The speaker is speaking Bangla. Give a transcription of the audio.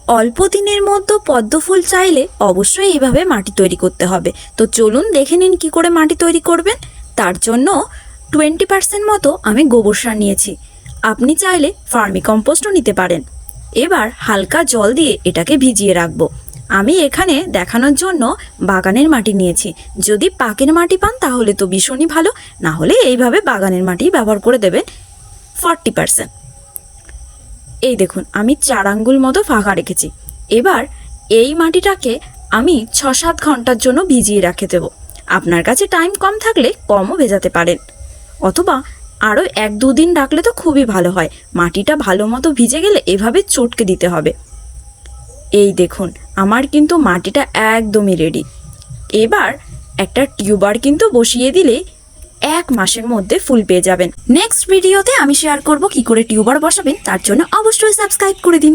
অল্প দিনের মধ্যে পদ্ম ফুল চাইলে অবশ্যই এইভাবে মাটি তৈরি করতে হবে। তো চলুন দেখে নিন কি করে মাটি তৈরি করবেন। তার জন্য 20% মতো আমি গোবর সার নিয়েছি। আপনি চাইলে ফার্মি কম্পোস্টও নিতে পারেন। এবার হালকা জল দিয়ে এটাকে ভিজিয়ে রাখবো। আমি এখানে দেখানোর জন্য বাগানের মাটি নিয়েছি। যদি পাকের মাটি পান তাহলে তো ভীষণই ভালো, না হলে এইভাবে বাগানের মাটি ব্যবহার করে দেবেন 40%। এই দেখুন আমি 4 আঙ্গুল মতো ফাঁকা রেখেছি। এবার এই মাটিটাকে আমি 6-7 ঘন্টার জন্য ভিজিয়ে রেখে দেবো। আপনার কাছে টাইম কম থাকলে কমও ভেজাতে পারেন, অথবা আরও 1-2 দিন রাখলে তো খুবই ভালো হয়। মাটিটা ভালো মতো ভিজে গেলে এভাবে চটকে দিতে হবে। এই দেখুন আমার কিন্তু মাটিটা একদমই রেডি। এবার একটা টিউবার কিন্তু বসিয়ে দিলে 1 মাসের মধ্যে ফুল পেয়ে যাবেন। নেক্সট ভিডিওতে আমি শেয়ার করব কি করে টিউবার বসাবেন, তার জন্য অবশ্যই সাবস্ক্রাইব করে দিন।